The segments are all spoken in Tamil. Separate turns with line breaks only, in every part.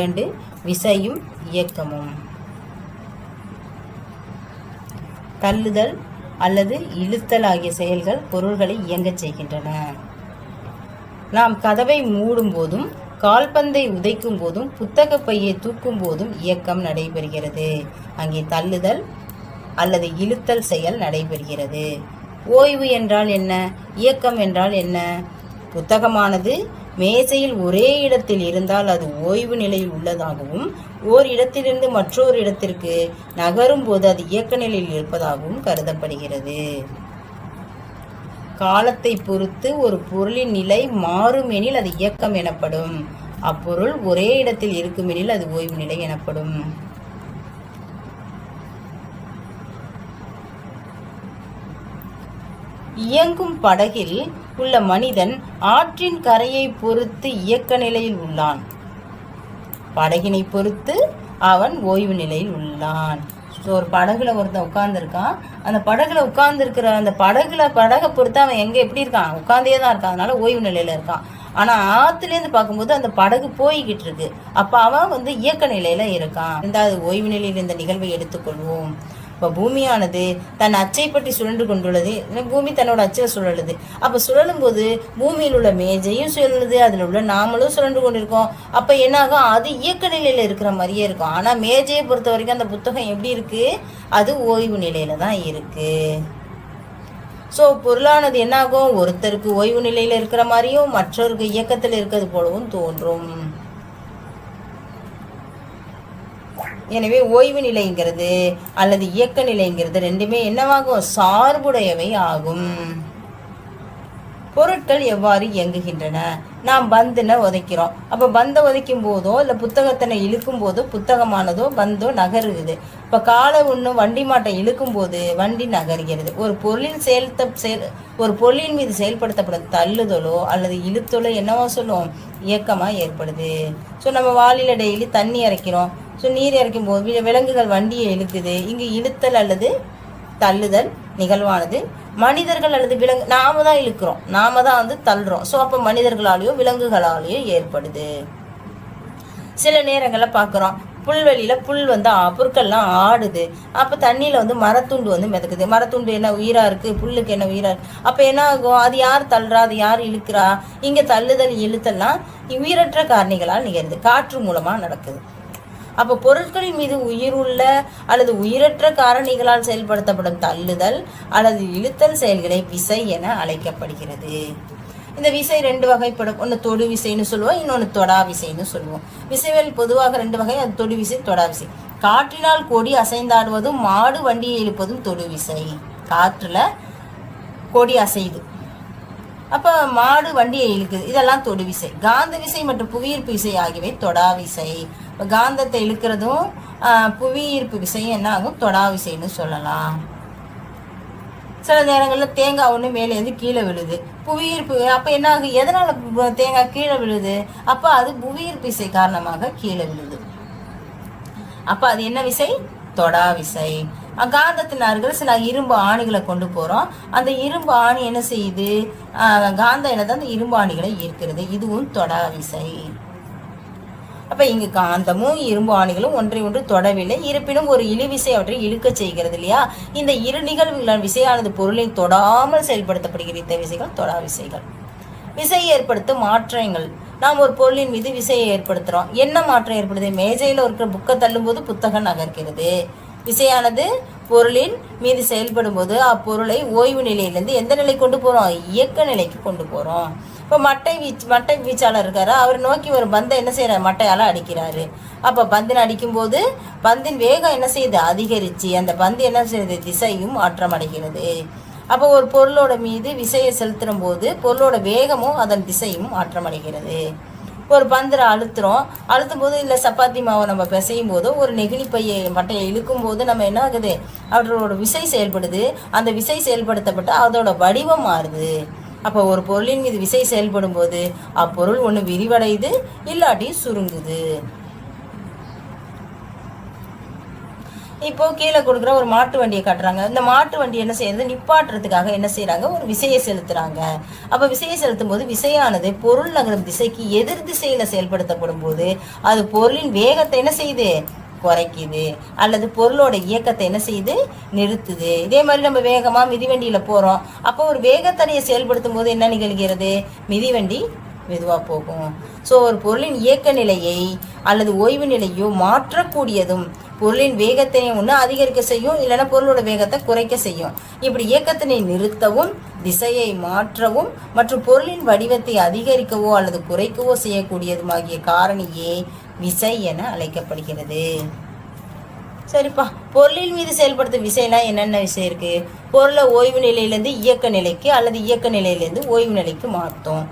2 விசையும் இயக்கமும். தள்ளுதல் அல்லது இழுத்தல் ஆகிய செயல்கள் பொருள்களை இயங்கச் செய்கின்றன. நாம் கதவை மூடும் போதும் கால்பந்தை உதைக்கும் போதும் புத்தக பையை தூக்கும் போதும் இயக்கம் நடைபெறுகிறது. அங்கே தள்ளுதல் அல்லது இழுத்தல் செயல் நடைபெறுகிறது. ஓய்வு என்றால் என்ன? இயக்கம் என்றால் என்ன? புத்தகமானது மேசையில் ஒரே இடத்தில் இருந்தால் அது ஓய்வு நிலையில் உள்ளதாகவும், ஓர் இடத்திலிருந்து மற்றொரு இடத்திற்கு நகரும் போது அது இயக்க நிலையில் இருப்பதாகவும் கருதப்படுகிறது. காலத்தை பொறுத்து ஒரு பொருளின் நிலை மாறும் எனில் அது இயக்கம் எனப்படும். அப்பொருள் ஒரே இடத்தில் இருக்குமெனில் அது ஓய்வு நிலை எனப்படும். இயங்கும் படகில் உள்ள மனிதன் ஆற்றின் கரையை பொறுத்து இயக்க நிலையில் உள்ளான். படகினை பொறுத்து அவன் ஓய்வு நிலையில் உள்ளான். ஒரு படகுல ஒருத்தன் உட்கார்ந்துருக்கான். அந்த படகுல உட்கார்ந்துருக்கிற அந்த படகை பொறுத்து அவன் எங்க எப்படி இருக்கான்? உட்கார்ந்தே தான் இருக்கான். அதனால ஓய்வு நிலையில இருக்கான். ஆனா ஆத்துலேருந்து பார்க்கும்போது அந்த படகு போய்கிட்டு இருக்கு. அப்ப அவன் இயக்க நிலையில இருக்கான். ரெண்டாவது ஓய்வு நிலையில் இந்த நிகழ்வை எடுத்துக்கொள்வோம். இப்போ பூமியானது தன் அச்சை பற்றி சுழன்று கொண்டுள்ளது. பூமி தன்னோட அச்சை சுழலுது. அப்போ சுழலும் போது பூமியில் உள்ள மேஜையும் சுழலுது, அதில் உள்ள நாமளும் சுழன்று கொண்டிருக்கோம். அப்போ என்னாகும்? அது இயக்க நிலையில் இருக்கிற மாதிரியே இருக்கும். ஆனால் மேஜையை பொறுத்த வரைக்கும் அந்த புத்தகம் எப்படி இருக்கு? அது ஓய்வு நிலையில தான் இருக்கு. ஸோ பொருளானது என்னாகும்? ஒருத்தருக்கு ஓய்வு நிலையில் இருக்கிற மாதிரியும் மற்றவருக்கு இயக்கத்தில் இருக்கிறது போலவும் தோன்றும். எனவே ஓய்வு நிலைங்கிறது அல்லது இயக்க நிலைங்கிறது ரெண்டுமே என்னவாகும்? சார்புடையவை ஆகும். பொருட்கள் எவ்வாறு இயங்குகின்றன? நாம் பந்தினை உதைக்கிறோம். அப்போ பந்தை உதைக்கும் போதோ இல்லை புத்தகத்தினை இழுக்கும் போதோ புத்தகமானதோ பந்தோ நகருது. இப்போ காலை ஒன்று வண்டி மாட்டை இழுக்கும் போது வண்டி நகர்கிறது. ஒரு பொருளின் மீது செயல்படுத்தப்படும் தள்ளுதலோ அல்லது இழுத்தலோ என்னவா சொல்லுவோம்? இயக்கமாக ஏற்படுது. ஸோ நம்ம வாளியில் டெய்லி தண்ணி இறைக்கிறோம். ஸோ நீர் இறைக்கும் போது விலங்குகள் வண்டியை இழுக்குது. இங்கு இழுத்தல் அல்லது தள்ளுதல் நிகழ்வானது மனிதர்கள் அல்லது விலங்கு நாம தான் இழுக்கிறோம், நாம தான் தள்ளுறோம். ஸோ அப்போ மனிதர்களாலேயோ விலங்குகளாலேயோ ஏற்படுது. சில நேரங்களில் பார்க்குறோம், புல்வெளியில் புல் புற்கள்லாம் ஆடுது. அப்போ தண்ணியில் மரத்துண்டு மிதக்குது. மரத்துண்டு என்ன உயிராக இருக்குது? புல்லுக்கு என்ன உயிராக இருக்குது? அப்போ என்ன ஆகும்? அது யார் தள்ளுறா? அது யார் இழுக்கிறா? இங்கே தள்ளுதல் இழுத்தல்லாம் உயிரற்ற காரணிகளால் நிகழ்து, காற்று மூலமாக நடக்குது. அப்போ பொருட்களின் மீது உயிருள்ள அல்லது உயிரற்ற காரணிகளால் செயல்படுத்தப்படும் தள்ளுதல் அல்லது இழுத்தல் செயல்களை விசை என அழைக்கப்படுகிறது. இந்த விசை 2 வகைப்படும். ஒன்று தொடு விசைன்னு சொல்லுவோம், இன்னொன்று தொடா விசைன்னு சொல்லுவோம். விசைகள் பொதுவாக 2 வகை. அது தொடு விசை, தொடா விசை. காற்றினால் கொடி அசைந்தாடுவதும் மாடு வண்டியை இழுப்பதும் தொடு விசை. காற்றுல கொடி அசைது, அப்போ மாடு வண்டியை இழுக்குது, இதெல்லாம் தொடு விசை. காந்த விசை மற்றும் புவியீர்ப்பு விசை ஆகியவை தொடா விசை. இப்போ காந்தத்தை இழுக்கிறதும் புவியீர்ப்பு விசையும் என்ன ஆகும்? தொடா விசைன்னு சொல்லலாம். சில நேரங்களில் தேங்காய் ஒன்று மேலேருந்து கீழே விழுது, புவியீர்ப்பு. அப்போ என்ன ஆகும்? எதனால் தேங்காய் கீழே விழுது? அப்போ அது புவியீர்ப்பு விசை காரணமாக கீழே விழுது. அப்போ அது என்ன விசை? தொடா விசை. காந்தத்தின் அருகில் சில இரும்பு ஆணிகளை கொண்டு போகிறோம். அந்த இரும்பு ஆணி என்ன செய்யுது? காந்த என்னது? அந்த இரும்பு ஆணிகளை ஈர்க்கிறது. இதுவும் தொடா விசை. அப்போ இங்கு காந்தமும் இரும்பு ஆணிகளும் ஒன்றை ஒன்று தொடவில்லை, இருப்பினும் ஒரு இழுவிசை அவற்றை இழுக்க செய்கிறது இல்லையா? இந்த இரு நிகழ்வுகளால் விசையானது பொருளை தொடாமல் செயல்படுத்தப்படுகிற இந்த விசைகள் தொடா விசைகள். விசையை ஏற்படுத்தும் மாற்றங்கள். நாம் ஒரு பொருளின் மீது விசையை ஏற்படுத்துகிறோம். என்ன மாற்றம் ஏற்படுது? மேஜையில் இருக்கிற புக்கை தள்ளும் போது புத்தகம் நகர்கிறது. விசையானது பொருளின் மீது செயல்படும் போது அப்பொருளை ஓய்வு நிலையிலேருந்து எந்த நிலை கொண்டு போகிறோம்? இயக்க நிலைக்கு கொண்டு போகிறோம். இப்போ மட்டை வீச்சாளர் இருக்காரு, அவர் நோக்கி ஒரு பந்தை என்ன செய்யறாரு? மட்டையால் அடிக்கிறாரு. அப்போ பந்தின் அடிக்கும்போது பந்தின் வேகம் என்ன செய்யுது? அதிகரித்து அந்த பந்து என்ன செய்யுது? திசையும் மாற்றமடைகிறது. அப்போ ஒரு பொருளோட மீது விசையை செலுத்தும் போது பொருளோட வேகமும் அதன் திசையும் மாற்றமடைகிறது. ஒரு பந்தில் அழுத்தும் போது இல்லை சப்பாத்தி மாவை நம்ம பிசையும் போதோ ஒரு நெகிழி பையை மட்டையை இழுக்கும் போது நம்ம என்ன ஆகுது? அவரோட விசை செயல்படுது. அந்த விசை செயல்படுத்தப்பட்டு அதோட வடிவம் மாறுது. அப்போ ஒரு பொருளின் மீது விசை செயல்படும் போது அப்பொருள் ஒன்று விரிவடையுது, இல்லாட்டி சுருங்குது. இப்போ கீழே கொடுக்குற ஒரு மாட்டு வண்டியை காட்டுறாங்க. இந்த மாட்டு வண்டி என்ன செய்யறது, நிப்பாட்டுறதுக்காக என்ன செய்யறாங்க, ஒரு விசையை செலுத்துறாங்க. அப்ப விசையை செலுத்தும் போது விசையானது பொருள் நகரும் திசைக்கு எதிர் திசையில செயல்படுத்தப்படும் போது அது பொருளின் வேகத்தை என்ன செய்யுது, குறைக்குது, அல்லது பொருளோட இயக்கத்தை என்ன செய்யுது, நிறுத்துது. இதே மாதிரி நம்ம வேகமா மிதிவண்டியில போறோம். அப்போ ஒரு வேகத்தடையை செயல்படுத்தும் போது என்ன நிகழ்கிறது, மிதிவண்டி மெதுவா போகும். ஸோ ஒரு பொருளின் இயக்க நிலையை அல்லது ஓய்வு நிலையோ மாற்றக்கூடியதும் பொருளின் வேகத்தை ஒன்று அதிகரிக்க செய்யும், இல்லைன்னா பொருளோட வேகத்தை குறைக்க செய்யும். இப்படி இயக்கத்தினை நிறுத்தவும் திசையை மாற்றவும் மற்றும் பொருளின் வடிவத்தை அதிகரிக்கவோ அல்லது குறைக்கவோ செய்யக்கூடியதுமாகிய காரணியே விசை என அழைக்கப்படுகிறது. சரிப்பா, பொருளின் மீது செயல்படுத்தும் விசைனா என்னென்ன விசை இருக்கு, பொருளை ஓய்வு நிலையிலேருந்து இயக்க நிலைக்கு அல்லது இயக்க நிலையிலேருந்து ஓய்வு நிலைக்கு மாற்றும்,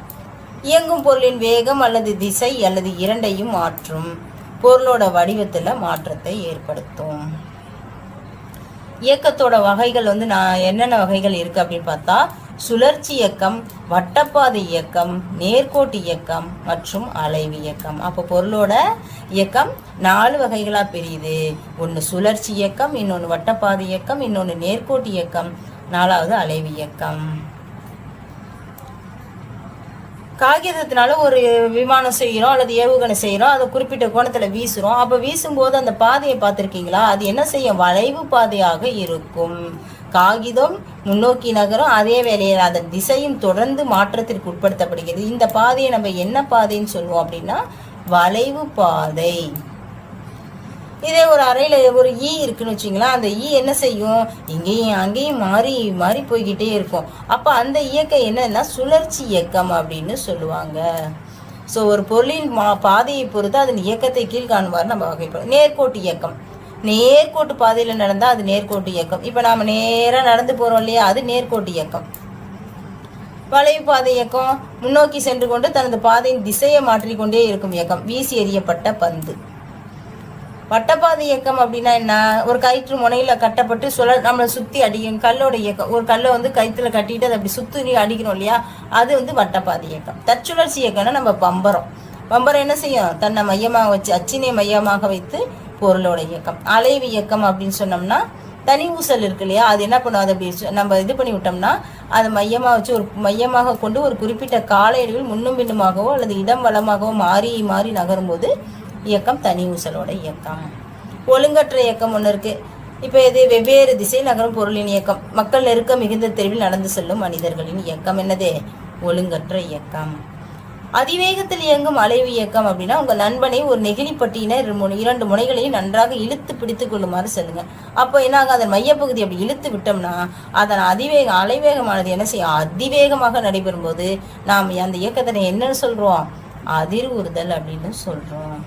இயங்கும் பொருளின் வேகம் அல்லது திசை அல்லது இரண்டையும் மாற்றும், பொருளோட வடிவத்தில் மாற்றத்தை ஏற்படுத்தும். இயக்கத்தோட வகைகள் நான் என்னென்ன வகைகள் இருக்கு அப்படின்னு பார்த்தா, சுழற்சி இயக்கம், வட்டப்பாதை இயக்கம், நேர்கோட்டு இயக்கம் மற்றும் அலைவு இயக்கம். அப்போ பொருளோட இயக்கம் 4 வகைகளா பிரியுது. ஒன்று சுழற்சி இயக்கம், இன்னொன்று வட்டப்பாதை இயக்கம், இன்னொன்று நேர்கோட்டு இயக்கம், 4வது அலைவு இயக்கம். காகிதத்தினால ஒரு விமானம் செய்கிறோம் அல்லது ஏவுகணை செய்கிறோம், அதை குறிப்பிட்ட கோணத்தில் வீசுகிறோம். அப்போ வீசும்போது அந்த பாதையை பார்த்துருக்கீங்களா, அது என்ன செய்யும், வளைவு பாதையாக இருக்கும். காகிதம் முன்னோக்கி நகரும், அதே வேளையில் அதன் திசையும் தொடர்ந்து மாற்றத்திற்கு உட்படுத்தப்படுகிறது. இந்த பாதையை நம்ம என்ன பாதைன்னு சொல்லுவோம் அப்படின்னா வளைவு பாதை. இதே ஒரு அறையில் ஒரு ஈ இருக்குன்னு வச்சிங்களா, அந்த ஈ என்ன செய்யும், இங்கேயும் அங்கேயும் மாறி மாறி போய்கிட்டே இருக்கும். அப்போ அந்த இயக்கம் என்னன்னா சுழற்சி இயக்கம் அப்படின்னு சொல்லுவாங்க. ஸோ ஒரு பொருளின் பாதையை பொறுத்து அதன் இயக்கத்தை கீழ்காணுமாறு நம்ம வகைப்படும். நேர்கோட்டு இயக்கம், நேர்கோட்டு பாதையில் நடந்தால் அது நேர்கோட்டு இயக்கம். இப்போ நாம் நேராக நடந்து போகிறோம் இல்லையா, அது நேர்கோட்டு இயக்கம். வளைவு பாதை இயக்கம் முன்னோக்கி சென்று கொண்டு தனது பாதையின் திசையை மாற்றிக்கொண்டே இருக்கும் இயக்கம், வீசி எறியப்பட்ட பந்து. வட்டப்பாதை இயக்கம் அப்படின்னா என்ன, ஒரு கயிற்று முனையில் கட்டப்பட்டு நம்மளை சுற்றி அடிக்கும் கல்லோட இயக்கம். ஒரு கல்லை கயிற்றுல கட்டிட்டு அதை அப்படி சுற்றி அடிக்கணும் இல்லையா, அது வட்டப்பாதை இயக்கம். தற்சுழற்சி இயக்கம்னா நம்ம பம்பரம் என்ன செய்யும், தன்னை மையமாக வச்சு அச்சினை மையமாக வைத்து பொருளோட இயக்கம். அலைவு இயக்கம் அப்படின்னு சொன்னோம்னா தனி ஊசல் இருக்கு இல்லையா, அது என்ன பண்ணும், அதை அப்படி நம்ம இது பண்ணி விட்டோம்னா அதை மையமாக வச்சு ஒரு மையமாக கொண்டு ஒரு குறிப்பிட்ட கால இடைவில் முன்னும் பின்னுமாகவோ அல்லது இடம் வளமாகவோ மாறி மாறி நகரும்போது இயக்கம் தனி ஊசலோட இயக்கம். ஒழுங்கற்ற இயக்கம் ஒன்று இருக்கு. இப்போ இது வெவ்வேறு திசை நகரும் பொருளின் இயக்கம். மக்கள் நெருக்கம் மிகுந்த தெருவில் நடந்து செல்லும் மனிதர்களின் இயக்கம் என்னது, ஒழுங்கற்ற இயக்கம். அதிவேகத்தில் இயங்கும் அலைவு இயக்கம் அப்படின்னா உங்கள் நண்பனை ஒரு நெகிழிப்பட்டியினர் 2 முனைகளையும் நன்றாக இழுத்து பிடித்து கொள்ளுமாறு செல்லுங்க. அப்போ என்னாகும், அதன் மையப்பகுதி அப்படி இழுத்து விட்டோம்னா அதன் அலைவேகமானது என்ன செய்யும், அதிவேகமாக நடைபெறும் போது நாம் அந்த இயக்கத்தினை என்னன்னு சொல்றோம், அதிர்வுறுதல் அப்படின்னு சொல்றோம்.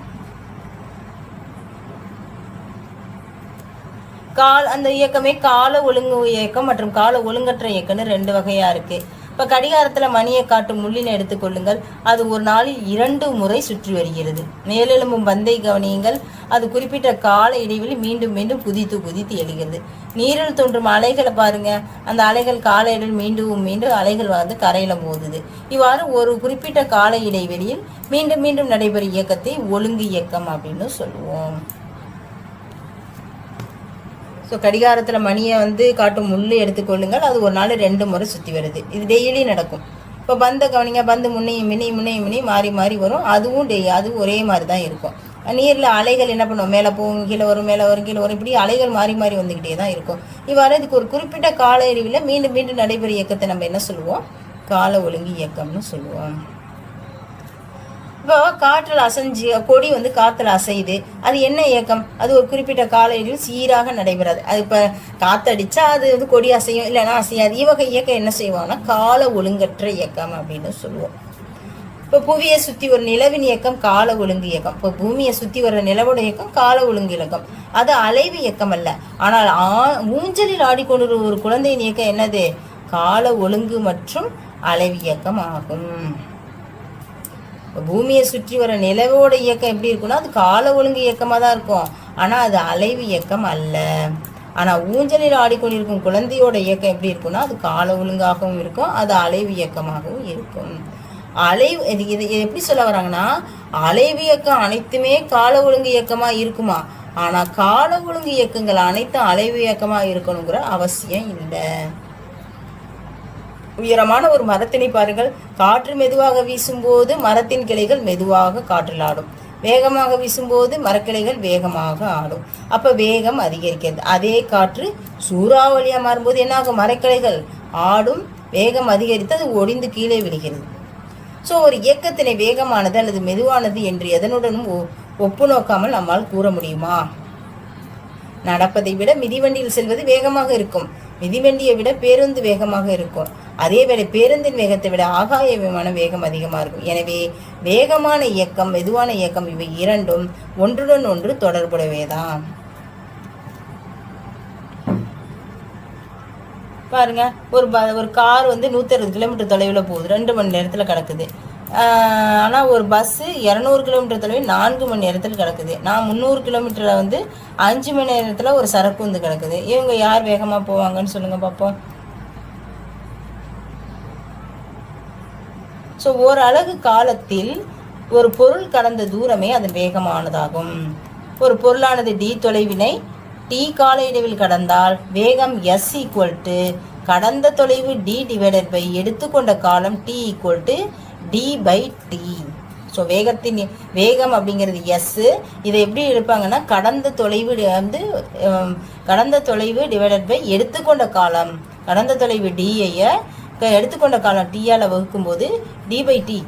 அந்த இயக்கமே கால ஒழுங்கு இயக்கம் மற்றும் கால ஒழுங்கற்ற இயக்கம்னு 2 வகையா இருக்கு. இப்போ கடிகாரத்தில் மணியை காட்டும் முள்ளினை எடுத்துக்கொள்ளுங்கள், அது ஒரு நாளில் 2 முறை சுற்றி வருகிறது. மேலெழும்பும் பந்தை கவனியுங்கள், அது குறிப்பிட்ட கால இடைவெளி மீண்டும் மீண்டும் குதித்து குதித்து எழுகிறது. நீரில் தோன்றும் அலைகளை பாருங்க, அந்த அலைகள் கால இடைவெளி மீண்டும் மீண்டும் அலைகள் கரையில மோதுது. இவ்வாறு ஒரு குறிப்பிட்ட கால இடைவெளியில் மீண்டும் மீண்டும் நடைபெறும் இயக்கத்தை ஒழுங்கு இயக்கம் அப்படின்னு சொல்லுவோம். ஸோ கடிகாரத்தில் மணியை காட்டும் முள்ளு எடுத்துக்கொள்ளுங்கள், அது ஒரு நாள் 2 முறை சுற்றி வருது. இது டெய்லி நடக்கும். இப்போ பந்தை கவனிங்க, பந்து முன்னையும் மாறி மாறி வரும். அதுவும் அதுவும் ஒரே மாதிரி தான் இருக்கும். நீரில் அலைகள் என்ன பண்ணுவோம், மேலே போகும் கீழே வரும், மேலே வரும் கீழே வரும், இப்படி அலைகள் மாறி மாறி வந்துக்கிட்டே தான் இருக்கும். இவ்வாறு இதுக்கு ஒரு குறிப்பிட்ட கால இடைவெளியில் மீண்டும் மீண்டும் நடைபெறும் இயக்கத்தை நம்ம என்ன சொல்லுவோம், கால ஒழுங்கு இயக்கம்னு சொல்லுவோம். இப்போ காற்றில் கொடி காற்றுல அசையுது, அது என்ன இயக்கம், அது ஒரு குறிப்பிட்ட கால இடைவெளியில் சீராக நடைபெறாது. அது இப்போ காற்றடிச்சா அது கொடி அசையும், இல்லைன்னா அசையாது. இவ்வகை இயக்கம் என்ன செய்வாங்கன்னா கால ஒழுங்கற்ற இயக்கம் அப்படின்னு சொல்லுவோம். இப்போ புவியை சுற்றி ஒரு நிலவின் இயக்கம் கால ஒழுங்கு இயக்கம். இப்போ பூமியை சுற்றி வர்ற நிலவோட இயக்கம் கால ஒழுங்கு இயக்கம். அது அலைவு இயக்கம் அல்ல. ஆனால் ஊஞ்சலில் ஆடிக்கொண்டு ஒரு குழந்தையின் இயக்கம் என்னது, கால ஒழுங்கு மற்றும் அலைவு இயக்கம் ஆகும். பூமியை சுற்றி வர நிலவோட இயக்கம் எப்படி இருக்குன்னா அது கால ஒழுங்கு இயக்கமாக தான் இருக்கும், ஆனால் அது அலைவு இயக்கம் அல்ல. ஆனால் ஊஞ்சலில் ஆடிக்கொண்டிருக்கும் குழந்தையோட இயக்கம் எப்படி இருக்குன்னா அது கால ஒழுங்காகவும் இருக்கும், அது அலைவு இயக்கமாகவும் இருக்கும். இது எப்படி சொல்ல வராங்கன்னா, அலைவு இயக்கம் அனைத்துமே கால ஒழுங்கு இயக்கமாக இருக்குமா ஆனால் கால ஒழுங்கு இயக்கங்கள் அனைத்தும் அலைவு இயக்கமாக இருக்கணுங்கிற அவசியம் இல்லை. உயரமான ஒரு மரத்தினை பாருங்கள். காற்று மெதுவாக வீசும்போது மரத்தின் கிளைகள் மெதுவாக காற்றில் ஆடும். வேகமாக வீசும்போது மரக்கிளைகள் வேகமாக ஆடும். அப்போ வேகம் அதிகரிக்கிறது. அதே காற்று சூறாவளியாக மாறும்போது என்னாகும்? மரக்கிளைகள் ஆடும், வேகம் அதிகரித்து அது ஒடிந்து கீழே விழுகிறது. ஸோ ஒரு இயக்கத்தினை வேகமானது அல்லது மெதுவானது என்று எதனுடனும் ஒப்பு நோக்காமல் நம்மால் கூற முடியுமா? நடப்பதை விட மிதிவண்டியில் செல்வது வேகமாக இருக்கும். மிதிவண்டியை விட பேருந்து வேகமாக இருக்கும். அதேவேளை பேருந்தின் வேகத்தை விட ஆகாய விமானம் வேகம் அதிகமாக இருக்கும். எனவே வேகமான இயக்கம், மெதுவான இயக்கம் இவை இரண்டும் ஒன்றுடன் ஒன்று தொடர்புடையவேதான். பாருங்க, ஒரு கார் வந்து 160 கிலோமீட்டர் தொலைவில் போகுது, 2 மணி நேரத்தில் கிடக்குது. ஆனால் ஒரு பஸ்ஸு 200 கிலோமீட்டர் தொலைவில் 4 மணி நேரத்தில் கிடக்குது. நான் 300 கிலோமீட்டரில் வந்து 5 மணி நேரத்தில் ஒரு சரக்கு வந்து கிடக்குது. இவங்க யார் வேகமாக போவாங்கன்னு சொல்லுங்கள் பார்ப்போம். ஸோ ஒரு அலகு காலத்தில் ஒரு பொருள் கடந்த தூரமே அதன் வேகமானதாகும். ஒரு பொருளானது டி தொலைவினை டி கால இடைவில் கடந்தால் வேகம் எஸ் ஈக்குவல் டு கடந்த தொலைவு டி டிவைடட் பை எடுத்துக்கொண்ட காலம் t equal to d by t. So வேகம் அப்படிங்கிறது எஸ். இதை எப்படி எடுப்பாங்கன்னா கடந்த தொலைவு டிவைடட் பை எடுத்துக்கொண்ட காலம். கடந்த தொலைவு டிஐ எடுத்துக்கொண்ட காலம் டீயால் வகுக்கும் போது டி பை டி.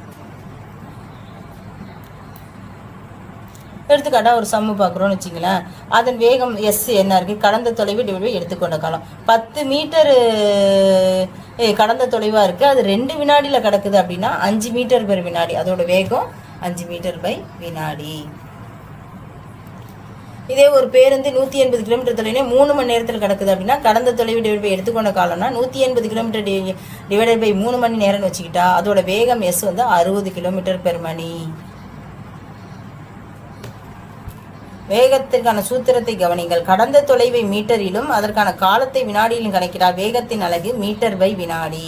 எடுத்துக்காட்டாக ஒரு சம்மு பார்க்குறோன்னு வச்சிங்களேன். அதன் வேகம் எஸ் என்ன இருக்குது? கடந்த தொலைவு டிவைட் பை எடுத்துக்கொண்ட காலம். 10 மீட்டர் கடந்த தொலைவாக இருக்குது, அது 2 வினாடியில் கிடக்குது அப்படின்னா 5 மீட்டர் பெர் வினாடி. அதோட வேகம் 5 மீட்டர் பை வினாடி. இதே ஒரு பேருந்து 180 கிலோமீட்டர் தொலைவிலே 3 மணி நேரத்தில் கிடக்குது அப்படின்னா கடந்த தொலைவு டிவைட் பை எடுத்துக்கொண்ட காலம்னா 180 கிலோமீட்டர் டிவைடட் பை 3 மணி நேரம்னு வச்சுக்கிட்டா அதோட வேகம் எஸ் வந்து 60 கிலோமீட்டர் பெர் மணி. வேகத்திற்கான சூத்திரத்தை கவனிங்கள். கடந்த தொலைவை மீட்டரிலும் அதற்கான காலத்தை வினாடியிலும் கணக்கிட்டால் வேகத்தின் அலகு மீட்டர் பை வினாடி.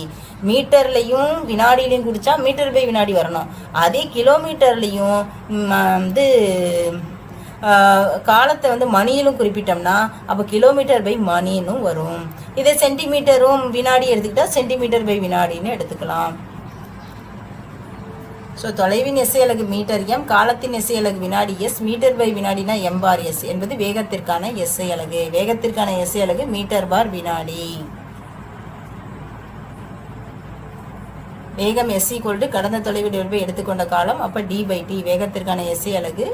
மீட்டர்லையும் வினாடியிலையும் குடிச்சா மீட்டர் பை வினாடி வரணும். அதே கிலோமீட்டர்லையும் வந்து காலத்தை வந்து மணியிலும் குறிப்பிட்டோம்னா அப்போ கிலோமீட்டர் பை மணின்னு வரும். இதே சென்டிமீட்டரும் வினாடி எடுத்துக்கிட்டால் சென்டிமீட்டர் பை வினாடின்னு எடுத்துக்கலாம். ஸோ தொலைவின் எஸ்ஐ அலகு மீட்டர் எம், காலத்தின் எஸ்ஐ அலகு வினாடி எஸ், மீட்டர் பை வினாடினா எம் பார் எஸ் என்பது வேகத்திற்கான எஸ்ஐ அலகு. வேகத்திற்கான எஸ்ஐ அலகு மீட்டர் பார் வினாடி. வேகம் எஸ் ஈக்குவல் டு கடந்த தொலைவு டிவைட் பை எடுத்துக்கொண்ட காலம். அப்போ டி பை டி வேகத்திற்கான எஸ்ஐ அலகு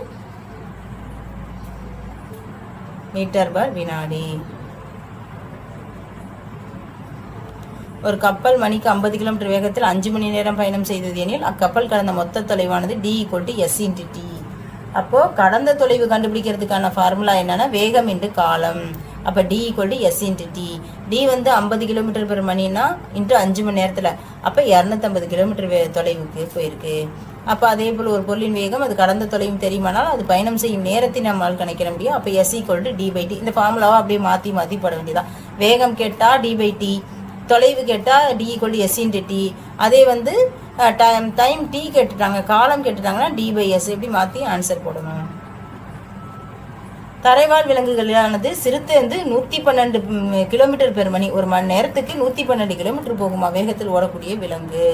மீட்டர் பார் வினாடி. ஒரு கப்பல் மணிக்கு 50 கிலோமீட்டர் வேகத்தில் 5 மணி நேரம் பயணம் செய்தது எனில் அக்கப்பல் கடந்த மொத்த தொலைவானது D equal to S into T. அப்போது கடந்த தொலைவு கண்டுபிடிக்கிறதுக்கான ஃபார்முலா என்னென்னா வேகம் இன்ட்டு காலம். அப்போ d equal to S into t. D வந்து 50 கிலோமீட்டர் பெர் மணினா இன்ட்டு 5 மணி நேரத்தில் அப்போ 250 கிலோமீட்டர் தொலைவுக்கு போயிருக்கு. அப்போ அதே போல் ஒரு பொருளின் வேகம் அது கடந்த தொலைவும் தெரியுமானால் அது பயணம் செய்யும் நேரத்தை நம்மால் கணக்கிட முடியும். அப்போ s equal to d by t. இந்த ஃபார்முலாவை அப்படியே மாற்றி போட வேண்டியதான். வேகம் கேட்டால் டி பை டி, தொலைவு கேட்டால் d equal to S into t. அதே வந்து டைம் டி கேட்டுட்டாங்க, காலம் கேட்டுட்டாங்கன்னா டி பை எஸ். எப்படி மாற்றி ஆன்சர் போடணும். தரைவாழ் விலங்குகளானது சிறுத்தை வந்து 112 கிலோமீட்டர் பெர் மணி, ஒரு மணி நேரத்துக்கு 112 கிலோமீட்டர் போகுமா வேகத்தில் ஓடக்கூடிய விலங்கு.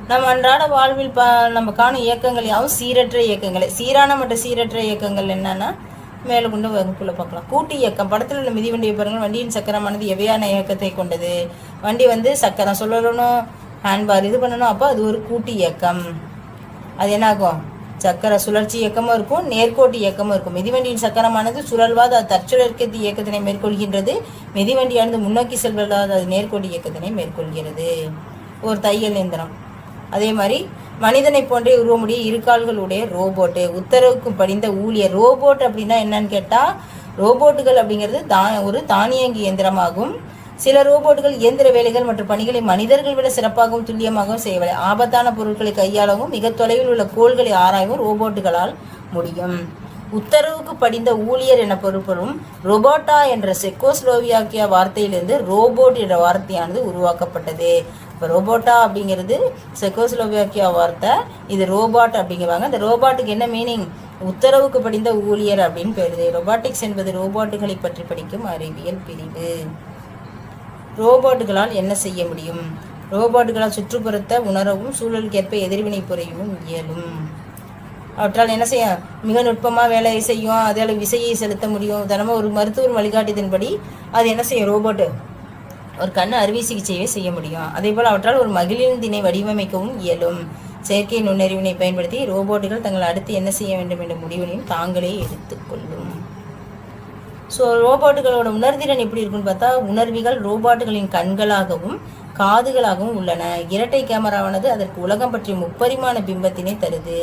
நம்ம அன்றாட வாழ்வில் நம்ம காணும் இயக்கங்கள் யாவும் சீரற்ற இயக்கங்களே. சீரான மற்றும் சீரற்ற இயக்கங்கள் என்னன்னா மேலே கொண்டு வகுப்புல பார்க்கலாம். கூட்டு இயக்கம் படத்தில் உள்ள மிதிவண்டியை பாருங்கள். வண்டியின் சக்கரமானது எவையான இயக்கத்தை கொண்டது? வண்டி வந்து சக்கரம் சொல்லணும், ஹேண்ட்பார் இது பண்ணணும். அப்போ அது ஒரு கூட்டு இயக்கம். அது என்னாகும்? சக்கர சுழற்சி இயக்கமும் இருக்கும், நேர்கோட்டு இயக்கமும் இருக்கும். மிதிவண்டியின் சக்கரமானது சுழல்வாது அது தற்சுழற்கத்து இயக்கத்தினை மேற்கொள்கின்றது. மிதிவண்டியானது முன்னோக்கி செல்வதாது அது நேர்கோட்டு இயக்கத்தினை மேற்கொள்கிறது. ஒரு தையல் இயந்திரம். அதே மாதிரி மனிதனை போன்றே உருவமுடைய இருகால்களுடைய ரோபோட்டு, உத்தரவுக்கு படிந்த ஊழியர். ரோபோட் அப்படின்னா என்னன்னு கேட்டால் ரோபோட்டுகள் அப்படிங்கிறது ஒரு தானியங்கி இயந்திரமாகும். சில ரோபோட்டுகள் இயந்திர வேலைகள் மற்றும் பணிகளை மனிதர்கள் விட சிறப்பாகவும் துல்லியமாகவும் செய்யவில்லை. ஆபத்தான பொருட்களை கையாளவும் மிக தொலைவில் உள்ள கோள்களை ஆராயவும் ரோபோட்டுகளால் முடியும். உத்தரவுக்கு படிந்த ஊழியர் என பொருள்படும் ரொபோட்டா என்ற செக்கோஸ்லோவியாக்கியா வார்த்தையிலிருந்து ரோபோட் என்ற வார்த்தையானது உருவாக்கப்பட்டது. இப்போ ரோபோட்டா அப்படிங்கிறது செக்கோஸ்லோவியாக்கியா வார்த்தை, இது ரோபாட் அப்படிங்கிறாங்க. இந்த ரோபாட்டுக்கு என்ன மீனிங்? உத்தரவுக்கு படிந்த ஊழியர் அப்படின்னு பேருது. ரொபாட்டிக்ஸ் என்பது ரோபோட்டுகளை பற்றி படிக்கும் அறிவியல் பிரிவு. ரோபோட்டுகளால் என்ன செய்ய முடியும்? ரோபோட்டுகளால் சுற்றுப்புறத்தை உணரவும் சூழலுக்கேற்ப எதிர்வினை புரியவும் இயலும். அவற்றால் என்ன செய்ய மிக நுட்பமாக வேலையை செய்யும், அதில் விசையை செலுத்த முடியும். தினமும் ஒரு மருத்துவர் வழிகாட்டியதன்படி அது என்ன செய்யும்? ரோபோட்டு ஒரு கண் அறுவை சிகிச்சையை செய்ய முடியும். அதே போல் அவற்றால் ஒரு மகிழ்ந்தினை வடிவமைக்கவும் இயலும். செயற்கை நுண்ணறிவினை பயன்படுத்தி ரோபோட்டுகள் தங்கள் அடுத்து என்ன செய்ய வேண்டும் என்ற முடிவினையும் தாங்களே எடுத்துக்கொள்ளும். ஸோ ரோபோட்டுகளோட உணர்திறன் எப்படி இருக்குன்னு பார்த்தா, உணர்விகள் ரோபோட்டுகளின் கண்களாகவும் காதுகளாகவும் உள்ளன. இரட்டை கேமராவானது அதற்கு உலகம் பற்றிய முப்பரிமாண பிம்பத்தினை தருது.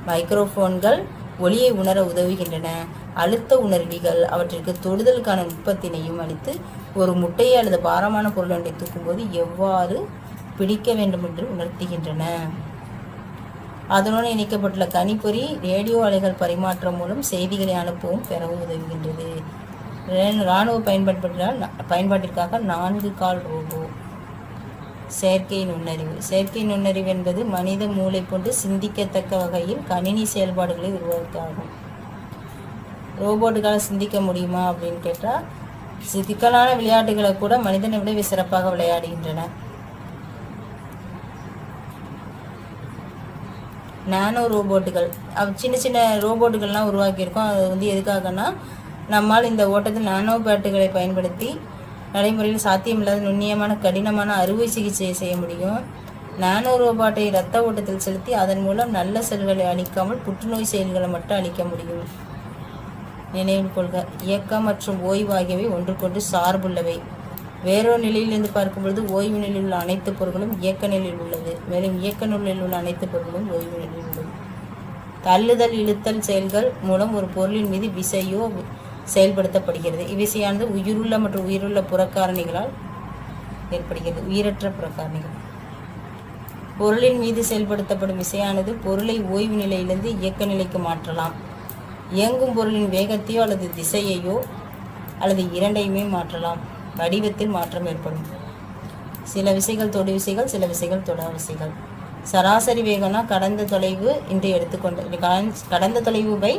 மைக்ரோஃபோன்கள் ஒளியை உணர உதவுகின்றன. அழுத்த உணர்விகள் அவற்றிற்கு தொடுதலுக்கான நுட்பத்தினையும் அளித்து ஒரு முட்டையை அல்லது பாரமான பொருள் ஒன்றை தூக்கும்போது எவ்வாறு பிடிக்க வேண்டும் என்று உணர்த்துகின்றன. அதனுடன் இணைக்கப்பட்டுள்ள கணிப்பொறி ரேடியோ அலைகள் பரிமாற்றம் மூலம் செய்திகளை அனுப்பவும் பெறவும் உதவுகின்றது. இராணுவ பயன்பாட்டிற்காக 4 கால் ரோபோ. செயற்கை நுண்ணறிவு. செயற்கை நுண்ணறிவு என்பது மனித மூளை போன்று சிந்திக்கத்தக்க வகையில் கணினி செயல்பாடுகளை உருவாக்காகும். ரோபோட்டுகளால் சிந்திக்க முடியுமா அப்படின்னு கேட்டால், சிக்கலான விளையாட்டுகளை கூட மனிதனை விட சிறப்பாக விளையாடுகின்றன. நானோ ரோபோட்டுகள், சின்ன சின்ன ரோபோட்டுகள்லாம் உருவாக்கியிருக்கோம். அது எதுக்காகனா, நம்மால் இந்த ஓட்டத்தில் நானோ பேட்டுகளை பயன்படுத்தி நடைமுறையில் சாத்தியமில்லாத நுண்ணியமான கடினமான அறுவை சிகிச்சையை செய்ய முடியும். நானோ ரோபோட்டை இரத்த ஓட்டத்தில் செலுத்தி அதன் மூலம் நல்ல செல்களை அழிக்காமல் புற்றுநோய் செயல்களை மட்டும் அழிக்க முடியும். நினைவில் கொள்க, இயக்கம் மற்றும் ஓய்வு ஆகியவை ஒன்றுக்கொன்று சார்புள்ளவை. வேறொரு நிலையிலிருந்து பார்க்கும்பொழுது ஓய்வு நிலையில் உள்ள அனைத்து பொருட்களும் இயக்க நிலையில் உள்ளது. மேலும் இயக்க நிலையில் உள்ள அனைத்து பொருட்களும் ஓய்வு நிலையில் உள்ளது. தள்ளுதல் இழுத்தல் செயல்கள் மூலம் ஒரு பொருளின் மீது விசையோ செயல்படுத்தப்படுகிறது. இவ்விசையானது உயிருள்ள மற்றும் உயிருள்ள புறக்காரணிகளால் ஏற்படுகிறது. உயிரற்ற புறக்காரணிகள். பொருளின் மீது செயல்படுத்தப்படும் விசையானது பொருளை ஓய்வு நிலையிலிருந்து இயக்க நிலைக்கு மாற்றலாம். இயங்கும் பொருளின் வேகத்தையோ அல்லது திசையையோ அல்லது இரண்டையுமே மாற்றலாம். வடிவத்தில் மாற்றம் ஏற்படும். சில விசைகள் தொடு விசைகள், சில விசைகள் தொடா விசைகள். சராசரி வேகம்னா கடந்த தொலைவு இன்று எடுத்துக்கொண்டு கடந்த தொலைவு பை